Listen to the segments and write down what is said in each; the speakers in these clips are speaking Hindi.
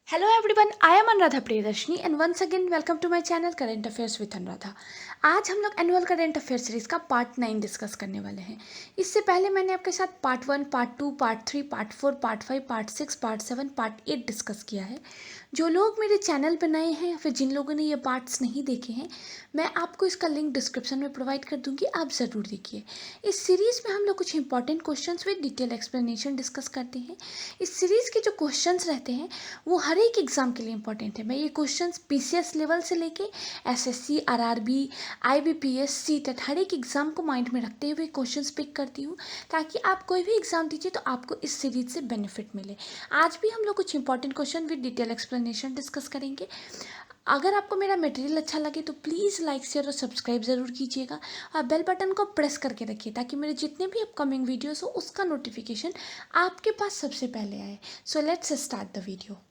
Hello everyone, I am Anuradha Priyadarshini and once again welcome to my channel Current Affairs with Anuradha। आज हम लोग एनुअल करंट अफेयर सीरीज का पार्ट 9 डिस्कस करने वाले हैं। इससे पहले मैंने आपके साथ part 1, part 2, part 3, part 4, part 5, part 6, part 7, part 8 discuss किया है। जो लोग मेरे चैनल पर नए हैं या फिर जिन लोगों ने ये पार्ट्स नहीं देखे हैं, मैं आपको इसका लिंक डिस्क्रिप्शन में प्रोवाइड कर दूंगी, आप ज़रूर देखिए। इस सीरीज़ में हम लोग कुछ important questions with detail explanation discuss करते हैं। इस सीरीज़ के जो क्वेश्चंस रहते हैं वो हर एक एग्ज़ाम के लिए इंपॉर्टेंट है। मैं ये क्वेश्चंस पीसीएस लेवल से लेके एसएससी, आरआरबी, आईबीपीएस, सीटेट हर एक एग्ज़ाम को माइंड में रखते हुए क्वेश्चंस पिक करती हूँ, ताकि आप कोई भी एग्ज़ाम दीजिए तो आपको इस सीरीज से बेनिफिट मिले। आज भी हम लोग कुछ important question with detail explanation discuss करेंगे। अगर आपको मेरा मटेरियल अच्छा लगे तो प्लीज़ लाइक, शेयर और सब्सक्राइब ज़रूर कीजिएगा और बेल बटन को प्रेस करके रखिए, ताकि मेरे जितने भी अपकमिंग वीडियोस हो उसका नोटिफिकेशन आपके पास सबसे पहले आए। So let's start the video.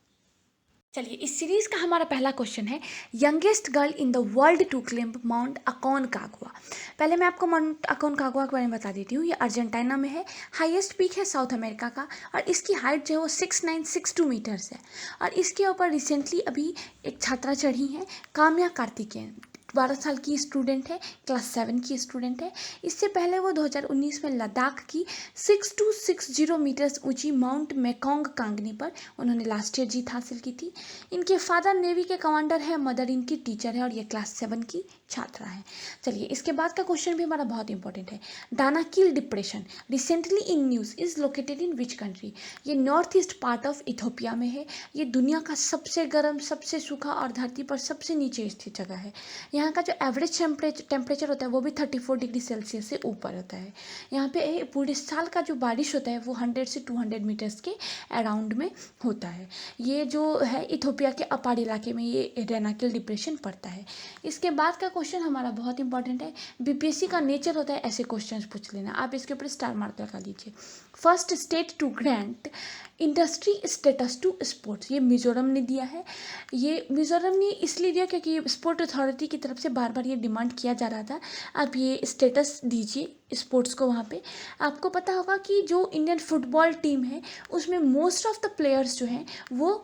चलिए, इस सीरीज का हमारा पहला क्वेश्चन है, youngest girl in the world to climb Mount Aconcagua. पहले मैं आपको माउंट अकोनकागुआ के बारे में बता देती हूँ। ये अर्जेंटीना में है, हाईएस्ट पीक है साउथ अमेरिका का, और इसकी हाइट जो है वो 6962 मीटर्स है। और इसके ऊपर रिसेंटली अभी एक छात्रा चढ़ी है, काम्या कार्तिकेयन। 12 साल की स्टूडेंट है, क्लास 7 की स्टूडेंट है। इससे पहले वो 2019 में लद्दाख की 6260 मीटर्स ऊंची माउंट मेकोंग कांगनी पर उन्होंने लास्ट ईयर जीत हासिल की थी। इनके फादर नेवी के कमांडर है, मदर इनकी टीचर है और ये क्लास 7 की छात्रा है। चलिए, इसके बाद का क्वेश्चन भी हमारा बहुत इंपॉर्टेंट है। Danakil Depression recently in news is located in which country. ये north east part of Ethiopia में है। ये दुनिया का सबसे गर्म, सबसे सूखा और धरती पर सबसे नीचे स्थित जगह है। यहाँ का जो एवरेज टेम्परेचर होता है वो भी 34 डिग्री सेल्सियस से ऊपर होता है। यहाँ पे पूरे साल का जो बारिश होता है वो 100 से 200 मीटर्स के अराउंड में होता है। ये जो है इथोपिया के अपार इलाके में ये दानाकिल डिप्रेशन पड़ता है। इसके बाद का क्वेश्चन हमारा बहुत इंपॉर्टेंट है। बीपीएससी का नेचर होता है ऐसे क्वेश्चंस पूछ लेना, आप इसके ऊपर स्टार मार्क लगा लीजिए। First state to grant industry status to sports, ये मिजोरम ने दिया है। ये मिजोरम ने इसलिए दिया क्योंकि स्पोर्ट अथॉरिटी की तरफ से बार बार ये डिमांड किया जा रहा था, आप ये स्टेटस दीजिए स्पोर्ट्स को वहाँ पे। आपको पता होगा कि जो इंडियन फुटबॉल टीम है उसमें मोस्ट ऑफ द प्लेयर्स जो हैं वो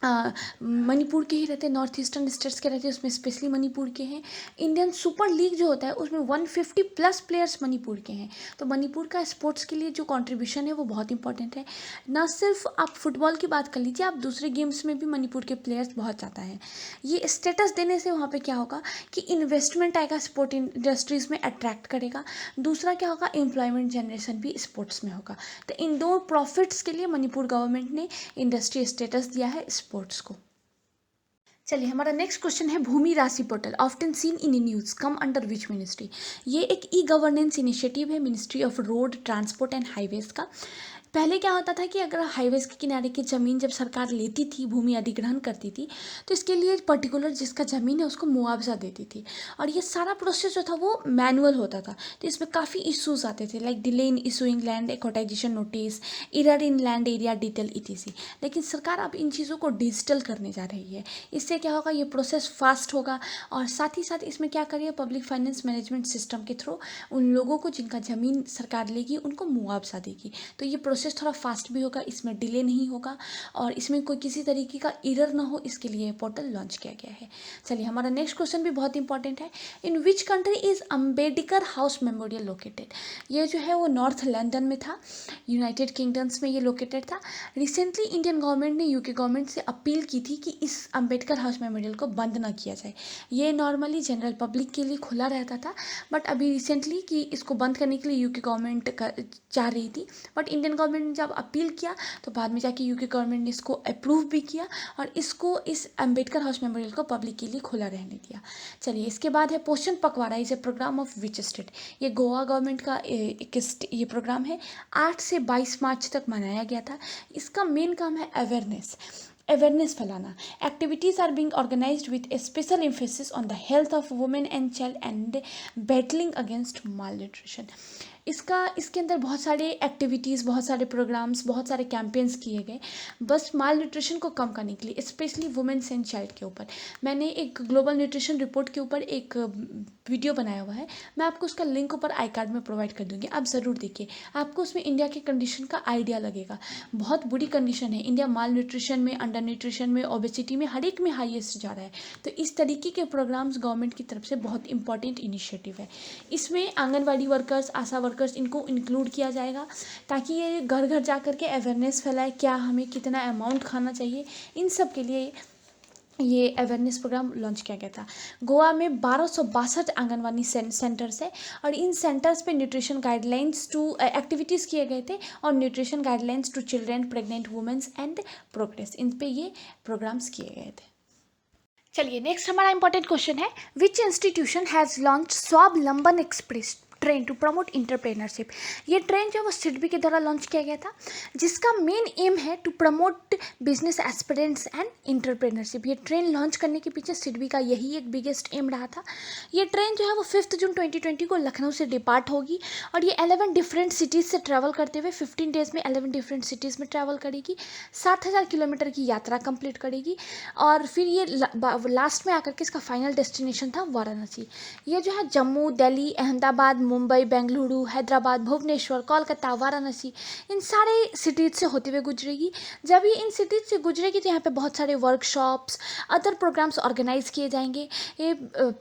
मणिपुर के ही रहते हैं, नॉर्थ ईस्टर्न स्टेट्स के रहते हैं, उसमें स्पेशली मणिपुर के हैं। इंडियन सुपर लीग जो होता है उसमें 150 प्लस प्लेयर्स मणिपुर के हैं। तो मणिपुर का स्पोर्ट्स के लिए जो कंट्रीब्यूशन है वो बहुत इंपॉर्टेंट है। ना सिर्फ आप फुटबॉल की बात कर लीजिए, आप दूसरे गेम्स में भी मणिपुर के प्लेयर्स बहुत ज़्यादा हैं। ये स्टेटस देने से वहाँ पे क्या होगा कि इन्वेस्टमेंट आएगा, स्पोर्ट इंडस्ट्रीज़ में अट्रैक्ट करेगा। दूसरा क्या होगा, एम्प्लॉयमेंट जनरेशन भी स्पोर्ट्स में होगा। तो इन दो प्रॉफिट्स के लिए मणिपुर गवर्नमेंट ने इंडस्ट्री स्टेटस दिया है स्पोर्ट्स को। चलिए, हमारा नेक्स्ट क्वेश्चन है, भूमि राशि portal often seen in news come under which ministry. ये एक ई गवर्नेंस इनिशिएटिव है ministry of road transport and highways का। पहले क्या होता था कि अगर हाईवेज के किनारे की ज़मीन जब सरकार लेती थी, भूमि अधिग्रहण करती थी, तो इसके लिए पर्टिकुलर जिसका ज़मीन है उसको मुआवजा देती थी। और ये सारा प्रोसेस जो था वो मैनुअल होता था, तो इसमें काफ़ी इश्यूज आते थे, like delay in issuing land acquisition notice, error in land area detail etc. लेकिन सरकार अब इन चीज़ों को डिजिटल करने जा रही है। इससे क्या होगा, ये प्रोसेस फास्ट होगा और साथ ही साथ इसमें क्या करिए, पब्लिक फाइनेंस मैनेजमेंट सिस्टम के थ्रू उन लोगों को जिनका ज़मीन सरकार लेगी उनको मुआवजा देगी। तो ये प्रोसेस थोड़ा फास्ट भी होगा, इसमें डिले नहीं होगा और इसमें कोई किसी तरीके का एरर ना हो, इसके लिए पोर्टल लॉन्च किया गया है। चलिए, हमारा नेक्स्ट क्वेश्चन भी बहुत इंपॉर्टेंट है। In which country is Ambedkar House Memorial located. ये जो है वो नॉर्थ लंदन में था, यूनाइटेड किंगडम्स में ये लोकेटेड था। रिसेंटली इंडियन गवर्नमेंट ने यूके गवर्नमेंट से अपील की थी कि इस अम्बेडकर हाउस मेमोरियल को बंद ना किया जाए। ये नॉर्मली जनरल पब्लिक के लिए खुला रहता था, बट अभी रिसेंटली कि इसको बंद करने के लिए यूके गवर्नमेंट चाह रही थी, बट इंडियन गवर्नमेंट ने जब अपील किया तो बाद में जाके यूके गवर्नमेंट ने इसको अप्रूव भी किया और इसको, इस अम्बेडकर हाउस मेमोरियल को पब्लिक के लिए खुला रहने दिया। चलिए, इसके बाद है Poshan Pakhwada is a program of which state. ये गोवा गवर्नमेंट का ये प्रोग्राम है, 8 से 22 मार्च तक मनाया गया था। इसका मेन काम है अवेयरनेस फैलाना। Activities are being organized with a special emphasis on the health of women and child and battling against malnutrition. इसके अंदर बहुत सारे एक्टिविटीज़, बहुत सारे प्रोग्राम्स, बहुत सारे कैंपेन्स किए गए बस माल न्यूट्रिशन को कम करने के लिए, स्पेशली वुमेन्स एंड चाइल्ड के ऊपर। मैंने एक ग्लोबल न्यूट्रिशन रिपोर्ट के ऊपर एक वीडियो बनाया हुआ है, मैं आपको उसका लिंक ऊपर आई कार्ड में प्रोवाइड कर दूँगी, आप ज़रूर देखिए। आपको उसमें इंडिया की कंडीशन का आइडिया लगेगा। बहुत बुरी कंडीशन है, इंडिया माल न्यूट्रिशन में, अंडर न्यूट्रिशन में, ओबेसिटी में, हर एक में हाईएस्ट जा रहा है। तो इस तरीके के प्रोग्राम्स गवर्नमेंट की तरफ से बहुत इंपॉर्टेंट इनिशिएटिव है। इसमें आंगनवाड़ी वर्कर्स, आशा वर्कर्स, इनको इंक्लूड किया जाएगा ताकि ये घर घर जा कर के अवेयरनेस फैलाए, क्या हमें कितना अमाउंट खाना चाहिए, इन सब के लिए ये अवेयरनेस प्रोग्राम लॉन्च किया गया था। गोवा में 1262 आंगनवाड़ी सेंटर्स है और इन सेंटर्स पे न्यूट्रिशन गाइडलाइंस टू एक्टिविटीज़ किए गए थे और nutrition guidelines to children, pregnant womens and progress, इन पे ये प्रोग्राम्स किए गए थे। चलिए नेक्स्ट हमारा इंपॉर्टेंट क्वेश्चन है, which institution has launch Swavalamban express train to promote entrepreneurship. ये ट्रेन जो है वो सिडबी के द्वारा लॉन्च किया गया था, जिसका मेन एम है to promote business aspirants and entrepreneurship. ये ट्रेन लॉन्च करने के पीछे सिडबी का यही एक बिगेस्ट एम रहा था। ये ट्रेन जो है वो 5 जून 2020 को लखनऊ से डिपार्ट होगी और ये 11 डिफरेंट सिटीज़ से ट्रैवल करते हुए 15 डेज़ में 11 डिफरेंट सिटीज़ में ट्रैवल करेगी, 7000 किलोमीटर की यात्रा कंप्लीट करेगी और फिर ये लास्ट में आकर के इसका फाइनल डेस्टिनेशन था वाराणसी। ये जो है जम्मू, दिल्ली, अहमदाबाद, मुंबई, बेंगलुरु, हैदराबाद, भुवनेश्वर, कोलकाता, वाराणसी, इन सारे सिटीज़ से होते हुए गुजरेगी। जब ये इन सिटीज़ से गुजरेगी तो यहाँ पे बहुत सारे वर्कशॉप्स, अदर प्रोग्राम्स ऑर्गेनाइज किए जाएंगे ये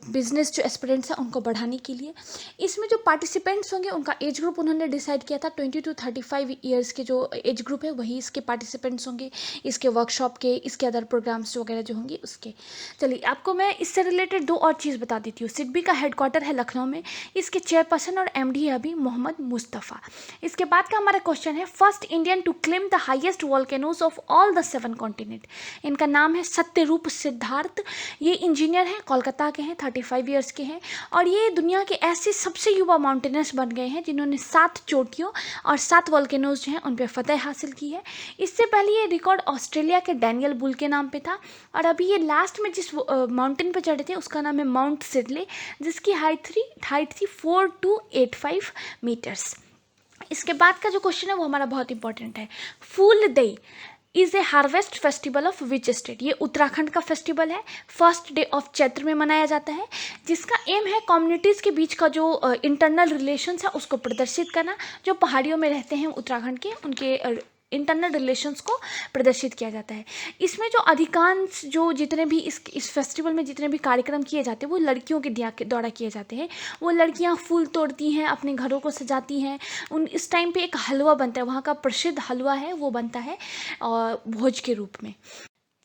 बिजनेस जो एस्पिरेंट्स हैं उनको बढ़ाने के लिए। इसमें जो पार्टिसिपेंट्स होंगे उनका एज ग्रुप उन्होंने डिसाइड किया था, 20 to 35 ईयर्स के जो एज ग्रुप है वही इसके पार्टिसिपेंट्स होंगे, इसके वर्कशॉप के, इसके अदर प्रोग्राम्स वगैरह जो होंगे उसके। चलिए आपको मैं इससे रिलेटेड दो और चीज़ बता देती हूँ। सिडबी का हेडक्वार्टर है लखनऊ में, इसके चेयरपर्सन और एमडी है अभी मोहम्मद मुस्तफ़ा। इसके बाद का हमारा क्वेश्चन है, first Indian to claim the highest volcanoes of all the 7 continent. इनका नाम है सत्यरूप सिद्धार्थ। ये इंजीनियर हैं, कोलकाता के हैं, 35 ईयर्स के हैं और ये दुनिया के ऐसे सबसे युवा माउंटेनर्स बन गए हैं जिन्होंने 7 चोटियों और 7 वॉल्केनोज जो हैं उन पर फतह हासिल की है। इससे पहले ये रिकॉर्ड ऑस्ट्रेलिया के डैनियल बुल के नाम पे था और अभी ये लास्ट में जिस माउंटेन पे चढ़े थे उसका नाम है माउंट सिडले, जिसकी हाइट थी 4285 मीटर्स। इसके बाद का जो क्वेश्चन है वो हमारा बहुत इंपॉर्टेंट है। फूल दई is a harvest festival of which state. ये उत्तराखंड का फेस्टिवल है, फर्स्ट डे ऑफ चैत्र में मनाया जाता है, जिसका एम है कम्युनिटीज़ के बीच का जो इंटरनल रिलेशंस है उसको प्रदर्शित करना। जो पहाड़ियों में रहते हैं उत्तराखंड के, उनके इंटरनल रिलेशंस को प्रदर्शित किया जाता है। इसमें जो अधिकांश जो जितने भी इस फेस्टिवल में जितने भी कार्यक्रम किए जाते हैं वो लड़कियों के द्वारा किए जाते हैं। वो लड़कियां फूल तोड़ती हैं, अपने घरों को सजाती हैं। इस टाइम पे एक हलवा बनता है, वहाँ का प्रसिद्ध हलवा है वो बनता है और भोज के रूप में।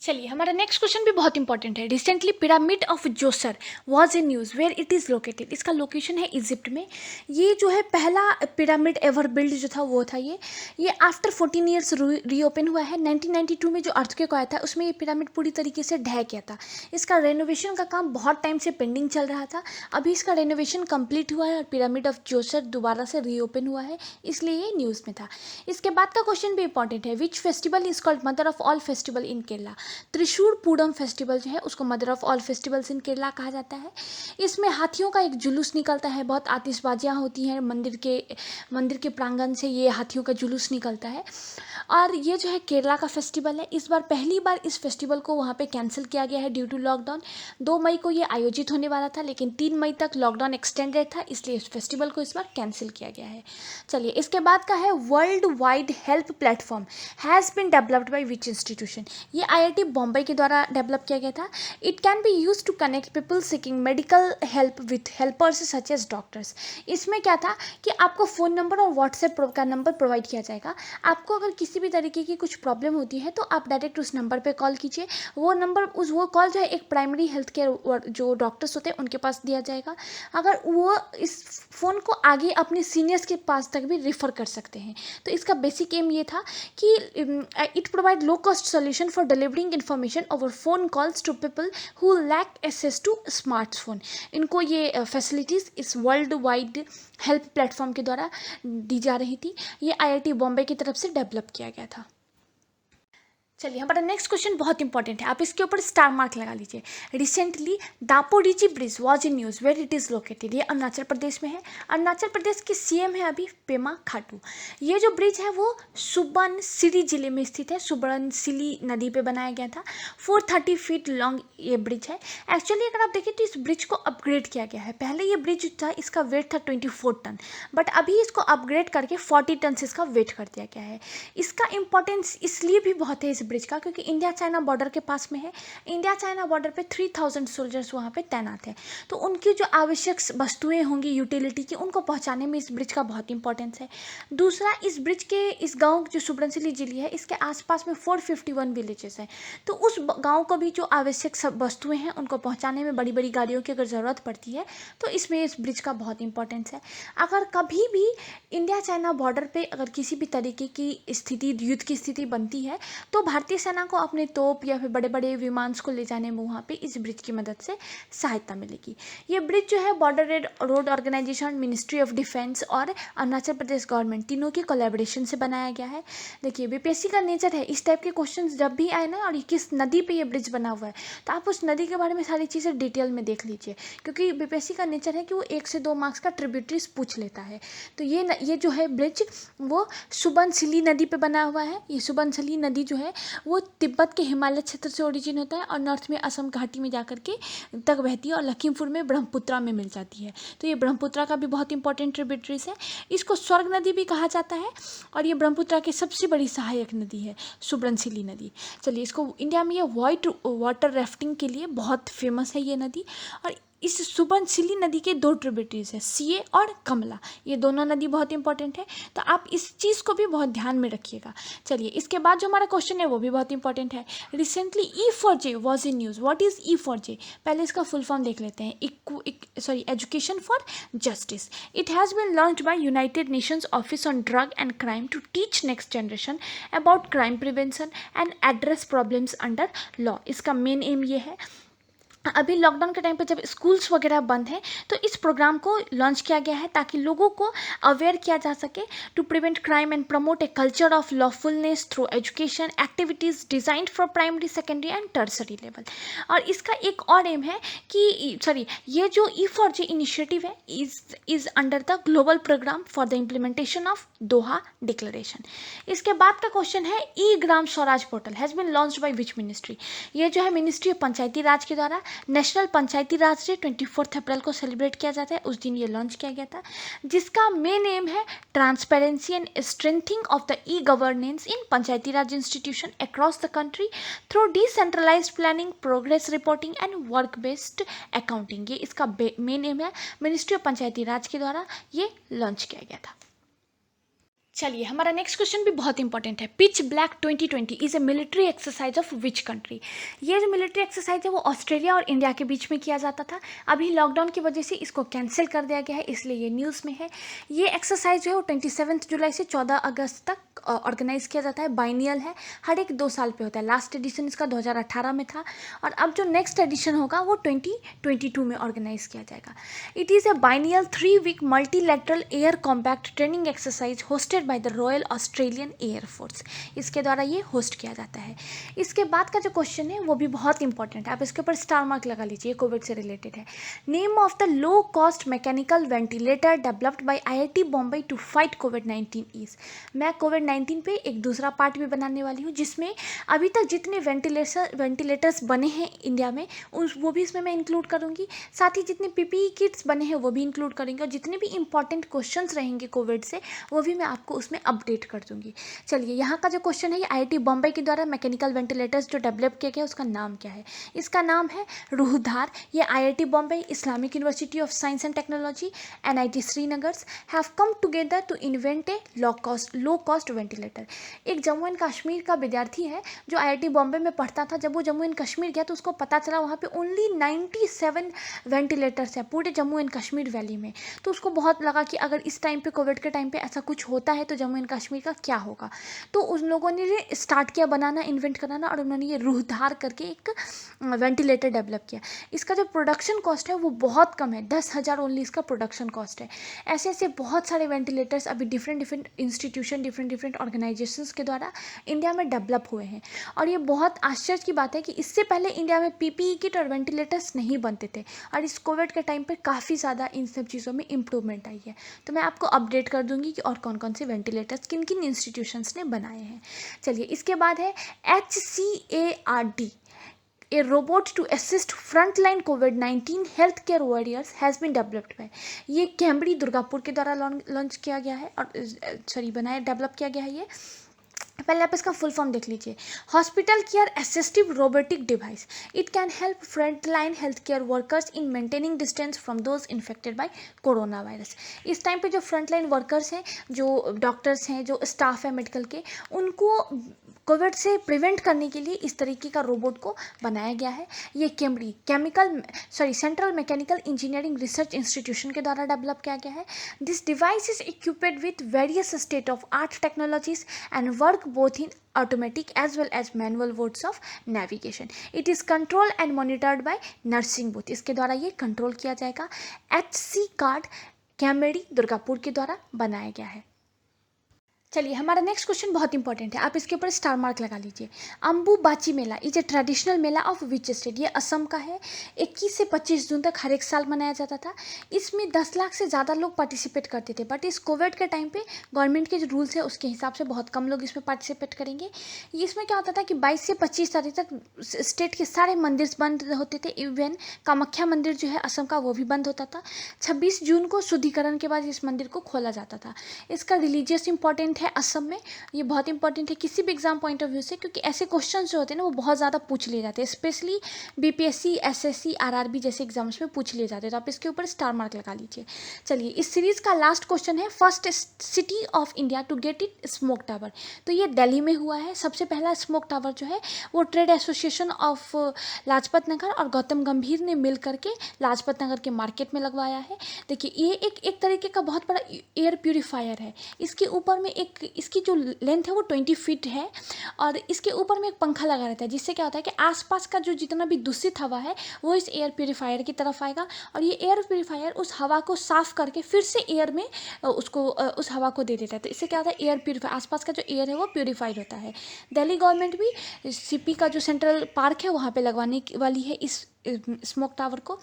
चलिए हमारा नेक्स्ट क्वेश्चन भी बहुत इंपॉर्टेंट है। Recently pyramid of Djoser was in news where it is located. इसका लोकेशन है इजिप्ट में। ये जो है पहला पिरामिड एवर बिल्ड जो था वो था ये आफ्टर 14 ईयर्स रीओपन हुआ है। 1992 में जो अर्थक्वेक आया था उसमें ये पिरामिड पूरी तरीके से ढह गया था। इसका रेनोवेशन का काम बहुत टाइम से पेंडिंग चल रहा था, अभी इसका रेनोवेशन कंप्लीट हुआ है और पिरामिड ऑफ जोसर दोबारा से रीओपन हुआ है, इसलिए ये न्यूज़ में था। इसके बाद का क्वेश्चन भी इंपॉर्टेंट है। Which festival is called mother of all festival in Kerala. Thrissur Pooram festival जो है उसको mother of all festivals in Kerala कहा जाता है। इसमें हाथियों का एक जुलूस निकलता है, बहुत आतिशबाजियाँ होती हैं, मंदिर के प्रांगण से ये हाथियों का जुलूस निकलता है और ये जो है केरला का फेस्टिवल है। इस बार पहली बार इस फेस्टिवल को वहाँ पे कैंसिल किया गया है ड्यू टू लॉकडाउन। 2 मई को ये आयोजित होने वाला था लेकिन 3 मई तक लॉकडाउन एक्सटेंडेड था, इसलिए इस फेस्टिवल को इस बार कैंसिल किया गया है। चलिए इसके बाद का है, world wide help platform has been developed by which institution. ये IIT बॉम्बे के द्वारा डेवलप किया गया था। It can be use to connect people seeking medical help with helpers such as doctors. इसमें क्या था कि आपको फ़ोन नंबर और व्हाट्सएप का नंबर प्रोवाइड किया जाएगा। आपको अगर किसी भी तरीके की कुछ प्रॉब्लम होती है तो आप डायरेक्ट उस नंबर पे कॉल कीजिए। वो कॉल जो है एक प्राइमरी हेल्थ केयर जो डॉक्टर्स होते हैं उनके पास दिया जाएगा। अगर वो इस फ़ोन को आगे अपने सीनियर्स के पास तक भी रेफ़र कर सकते हैं। तो इसका बेसिक एम ये था कि it provide low cost solution for delivering information over phone calls to people who lack access to smartphone. इनको ये फैसिलिटीज़ इस वर्ल्ड वाइड हेल्प प्लेटफॉर्म के द्वारा दी जा रही थी। ये IIT बॉम्बे की तरफ से डेवलप किया गया था। चलिए हमारा नेक्स्ट क्वेश्चन बहुत इंपॉर्टेंट है, आप इसके ऊपर स्टार मार्क लगा लीजिए। Recently Daporijo bridge was in news where it is located. ये अरुणाचल प्रदेश में है। अरुणाचल प्रदेश की सीएम है अभी पेमा खाटू। ये जो ब्रिज है वो सुबनसिरी जिले में स्थित है। सुबनसिरी नदी पे बनाया गया था। 430 फीट लॉन्ग ये ब्रिज है। एक्चुअली अगर आप देखें तो इस ब्रिज को अपग्रेड किया गया है। पहले ये ब्रिज था, इसका वेट था 24 टन, बट अभी इसको अपग्रेड करके 40 टन से इसका वेट कर दिया गया है। इसका इंपॉर्टेंस इसलिए भी बहुत है इस ब्रिज का, क्योंकि इंडिया चाइना बॉर्डर के पास में है। इंडिया चाइना बॉर्डर पे 3000 सोल्जर्स वहाँ पे तैनात हैं, तो उनकी जो आवश्यक वस्तुएं होंगी यूटिलिटी की, उनको पहुँचाने में इस ब्रिज का बहुत इंपॉर्टेंस है। दूसरा, इस ब्रिज के इस गाँव जो सुबनसिरी जिले है, इसके आसपास में 451 विलेजेस हैं, तो उस गाँव को भी जो आवश्यक सब वस्तुएं हैं उनको पहुँचाने में बड़ी बड़ी गाड़ियों की अगर ज़रूरत पड़ती है तो इसमें इस ब्रिज का बहुत इंपॉर्टेंस है। अगर कभी भी इंडिया चाइना बॉर्डर पे अगर किसी भी तरीके की स्थिति, युद्ध की स्थिति बनती है, तो भारतीय सेना को अपने तोप या फिर बड़े बड़े विमान को ले जाने में वहाँ पे इस ब्रिज की मदद से सहायता मिलेगी। ये ब्रिज जो है border road organization, ministry of defence और अरुणाचल प्रदेश गवर्नमेंट तीनों की कोलैबोरेशन से बनाया गया है। देखिए बीपीएससी का नेचर है, इस टाइप के क्वेश्चन जब भी आए ना और किस नदी पे ये ब्रिज बना हुआ है, तो आप उस नदी के बारे में सारी चीज़ें डिटेल में देख लीजिए, क्योंकि बीपीएससी का नेचर है कि वो 1 से 2 मार्क्स का ट्रिब्यूटरीज पूछ लेता है। तो ये जो है ब्रिज वो सुबनसिरी नदी पे बना हुआ है। ये सुबनसिरी नदी जो है वो तिब्बत के हिमालय क्षेत्र से ओरिजिन होता है और नॉर्थ में असम घाटी में जाकर के तक बहती है और लखीमपुर में ब्रह्मपुत्रा में मिल जाती है। तो ये ब्रह्मपुत्रा का भी बहुत इंपॉर्टेंट ट्रिब्यूटरीज है। इसको स्वर्ग नदी भी कहा जाता है और ये ब्रह्मपुत्रा की सबसे बड़ी सहायक नदी है सुबनसिरी नदी। चलिए, इसको इंडिया में ये वाइट वाटर राफ्टिंग के लिए बहुत फेमस है ये नदी। और इस सुबनसिरी नदी के 2 ट्रिब्यूटरीज है, सीए और कमला। ये दोनों नदी बहुत इंपॉर्टेंट है, तो आप इस चीज़ को भी बहुत ध्यान में रखिएगा। चलिए, इसके बाद जो हमारा क्वेश्चन है वो भी बहुत इंपॉर्टेंट है। Recently E4J was in news. What is E4J? पहले इसका फुल फॉर्म देख लेते हैं। Education for justice. It has been launched by United Nations office on drug and crime to teach next generation about crime prevention and address problems under law. इसका मेन एम ये है, अभी लॉकडाउन के टाइम पे जब स्कूल्स वगैरह बंद हैं तो इस प्रोग्राम को लॉन्च किया गया है ताकि लोगों को अवेयर किया जा सके to prevent crime and promote a culture of lawfulness through education activities designed for primary, secondary and tertiary level. और इसका एक और एम है कि ये जो E4J इनिशिएटिव है is under the global programme for the implementation of Doha Declaration. इसके बाद का क्वेश्चन है e Gram Swaraj portal has been launched by which ministry? ये जो है मिनिस्ट्री ऑफ पंचायती राज के द्वारा नेशनल पंचायती राज डे 24 अप्रैल को सेलिब्रेट किया जाता है, उस दिन ये लॉन्च किया गया था, जिसका मेन एम है transparency and strengthening of the e governance in Panchayati Raj institution across the country through decentralized planning, progress reporting and work based accounting. ये इसका मेन एम है, मिनिस्ट्री ऑफ पंचायती राज के द्वारा ये लॉन्च किया गया था। चलिए, हमारा नेक्स्ट क्वेश्चन भी बहुत इंपॉर्टेंट है। Pitch black 2020 is a military exercise of which country? ये जो मिलिट्री एक्सरसाइज है वो ऑस्ट्रेलिया और इंडिया के बीच में किया जाता था। अभी लॉकडाउन की वजह से इसको कैंसिल कर दिया गया है, इसलिए ये न्यूज़ में है। ये एक्सरसाइज जो है वो 27 जुलाई से 14 अगस्त तक ऑर्गेनाइज किया जाता है। बाइनियल है, हर एक 2 साल पे होता है। लास्ट एडिशन इसका 2018 में था और अब जो नेक्स्ट एडिशन होगा वो 2022 में ऑर्गेनाइज किया जाएगा। It is a biennial 3 week multilateral air combat training exercise hosted by the Royal Australian Air Force. इसके द्वारा ये होस्ट किया जाता है। इसके बाद का जो क्वेश्चन है वो भी बहुत इंपॉर्टेंट है, आप इसके ऊपर स्टार मार्क लगा लीजिए, कोविड से रिलेटेड है। Name of the low cost mechanical ventilator developed by IIT Bombay to fight कोविड-19 इज। मैं कोविड-19 पे एक दूसरा पार्ट भी बनाने वाली हूँ, जिसमें अभी तक जितने वेंटिलेटर्स बने हैं इंडिया में वो भी इसमें मैं इंक्लूड करूँगी। साथ ही जितने PPE किट्स बने हैं वो भी इंक्लूड करेंगे और जितने भी इंपॉर्टेंट क्वेश्चंस रहेंगे कोविड से वो भी मैं आपको उसमें अपडेट कर दूंगी। चलिए, यहाँ का जो क्वेश्चन है ये IIT बॉम्बे के द्वारा मैकेनिकल वेंटिलेटर्स जो डेवलप किया गया उसका नाम क्या है? इसका नाम है रूहधार। ये IIT Bombay, Islamic university of science and technology, NIT Srinagar have come together to invent a low cost ventilator. एक जम्मू एंड कश्मीर का विद्यार्थी है जो IIT बॉम्बे में पढ़ता था। जब वो जम्मू एंड कश्मीर गया तो उसको पता चला वहाँ पे ओनली 97 वेंटिलेटर्स है पूरे जम्मू एंड कश्मीर वैली में। तो उसको बहुत लगा कि अगर इस टाइम पे कोविड के टाइम पे ऐसा कुछ होता है है तो जम्मू एंड कश्मीर का क्या होगा। तो उन लोगों ने स्टार्ट किया बनाना, इन्वेंट कराना, और उन्होंने ये रूह धार करके एक वेंटिलेटर डेवलप किया। इसका जो प्रोडक्शन कॉस्ट है वो बहुत कम है, 10,000 ओनली इसका प्रोडक्शन कॉस्ट है। ऐसे ऐसे बहुत सारे वेंटिलेटर्स अभी different different institution, different different organisations के द्वारा इंडिया में डेवलप हुए हैं। और ये बहुत आश्चर्य की बात है कि इससे पहले इंडिया में पीपीई किट और वेंटिलेटर्स नहीं बनते थे, और इस कोविड के टाइम पे काफ़ी ज़्यादा इन सब चीज़ों में इम्प्रूवमेंट आई है। तो मैं आपको अपडेट कर दूंगी कि और कौन कौन से वेंटिलेटर्स किन किन इंस्टीट्यूशंस ने बनाए हैं। चलिए, इसके बाद है HCARD, a robot to assist frontline COVID-19 healthcare warriors has been developed by। ये कैम्ब्री दुर्गापुर के द्वारा लॉन्च किया गया है, और डेवलप किया गया है ये। पहले आप इसका फुल फॉर्म देख लीजिए। Hospital care assistive robotic device, it can help front line health care workers in maintaining distance from those infected by corona virus. इस टाइम पे जो फ्रंट लाइन वर्कर्स हैं, जो डॉक्टर्स हैं, जो स्टाफ है मेडिकल के, उनको कोविड से प्रिवेंट करने के लिए इस तरीके का रोबोट को बनाया गया है। ये central mechanical engineering research institution के द्वारा डेवलप किया गया है। This device is equipped with various state of art technologies and work both in automatic as well as manual modes of navigation. It is controlled and monitored by nursing booth। इसके द्वारा ये कंट्रोल किया जाएगा। HCARD कैम्ब्री दुर्गापुर के द्वारा बनाया गया है। चलिए, हमारा नेक्स्ट क्वेश्चन बहुत इंपॉर्टेंट है, आप इसके ऊपर स्टार मार्क लगा लीजिए। Ambubachi Mela is a traditional mela of which state. ये असम का है। 21 से 25 जून तक हर एक साल मनाया जाता था। इसमें 10 लाख से ज़्यादा लोग पार्टिसिपेट करते थे, बट इस कोविड के टाइम पे गवर्नमेंट के जो रूल्स है उसके हिसाब से बहुत कम लोग इसमें पार्टिसिपेट करेंगे। इसमें क्या होता था कि 22 से 25 तारीख तक स्टेट के सारे मंदिर बंद होते थे। इवन कामाख्या मंदिर जो है असम का, वो भी बंद होता था। 26 जून को शुद्धिकरण के बाद इस मंदिर को खोला जाता था। इसका रिलीजियस इंपॉर्टेंट है असम में। ये बहुत इंपॉर्टेंट है किसी भी एग्जाम पॉइंट ऑफ व्यू से, क्योंकि ऐसे क्वेश्चन जो होते हैं ना वो बहुत ज़्यादा पूछ लिए जाते हैं, स्पेशली बीपीएससी, एसएससी, आरआरबी जैसे एग्जाम्स में पूछ लिए जाते हैं। तो आप इसके ऊपर स्टार मार्क लगा लीजिए। चलिए, इस सीरीज का लास्ट क्वेश्चन है, first city of India to get it smoke tower. तो ये दिल्ली में हुआ है। सबसे पहला स्मोक टावर जो है वो trade association of Lajpat Nagar और गौतम गंभीर ने मिल करके लाजपत नगर के मार्केट में लगवाया है। देखिए, ये एक तरीके का बहुत बड़ा एयर प्यूरीफायर है। इसके ऊपर में इसकी जो लेंथ है वो 20 फीट है, और इसके ऊपर में एक पंखा लगा रहता है, जिससे क्या होता है कि आसपास का जो जितना भी दूषित हवा है वो इस एयर प्यूरीफायर की तरफ आएगा, और ये एयर प्यूरीफायर उस हवा को साफ करके फिर से एयर में उस हवा को दे देता है। तो इससे क्या होता है, एयर प्यूरीफायर, आसपास का जो एयर है वो प्यूरीफाइड होता है। दिल्ली गवर्नमेंट भी सीपी का जो सेंट्रल पार्क है वहाँ पे लगवाने वाली है इस स्मोक टावर को।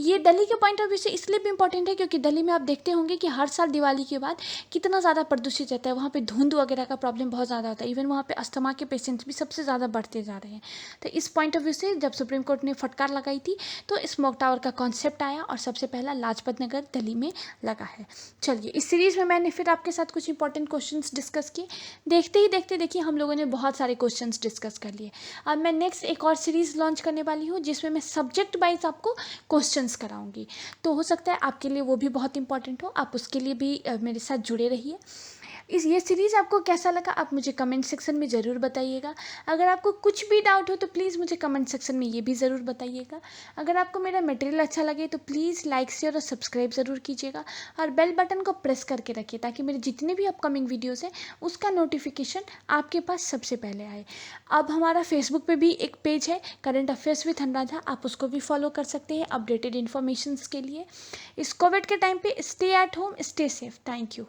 ये दिल्ली के पॉइंट ऑफ व्यू से इसलिए भी इंपॉर्टेंट है क्योंकि दिल्ली में आप देखते होंगे कि हर साल दिवाली के बाद कितना ज़्यादा प्रदूषित रहता है। वहाँ पे धुंध वगैरह का प्रॉब्लम बहुत ज़्यादा होता है। इवन वहाँ पे अस्थमा के पेशेंट्स भी सबसे ज़्यादा बढ़ते जा रहे हैं। तो इस पॉइंट ऑफ व्यू से जब सुप्रीम कोर्ट ने फटकार लगाई थी तो स्मोक टावर का कॉन्सेप्ट आया, और सबसे पहला लाजपत नगर दिल्ली में लगा है। चलिए, इस सीरीज़ में मैंने फिर आपके साथ कुछ इंपॉर्टेंट क्वेश्चन डिस्कस किए। देखते ही देखते देखिए हम लोगों ने बहुत सारे क्वेश्चन डिस्कस कर लिए। अब मैं नेक्स्ट एक और सीरीज़ लॉन्च करने वाली हूँ जिसमें मैं सब्जेक्ट वाइज आपको क्वेश्चंस कराऊंगी। तो हो सकता है आपके लिए वो भी बहुत इंपॉर्टेंट हो, आप उसके लिए भी मेरे साथ जुड़े रहिए। ये सीरीज़ आपको कैसा लगा आप मुझे कमेंट सेक्शन में ज़रूर बताइएगा। अगर आपको कुछ भी डाउट हो तो प्लीज़ मुझे कमेंट सेक्शन में ये भी ज़रूर बताइएगा। अगर आपको मेरा मटेरियल अच्छा लगे तो प्लीज़ लाइक, शेयर और सब्सक्राइब ज़रूर कीजिएगा, और बेल बटन को प्रेस करके रखिए ताकि मेरे जितने भी अपकमिंग वीडियोज़ हैं उसका नोटिफिकेशन आपके पास सबसे पहले आए। अब हमारा फेसबुक पे भी एक पेज है, करेंट अफेयर्स विथ अनुराधा, आप उसको भी फॉलो कर सकते हैं अपडेटेड इन्फॉर्मेशन के लिए। इस कोविड के टाइम पे stay at home, stay safe. Thank you.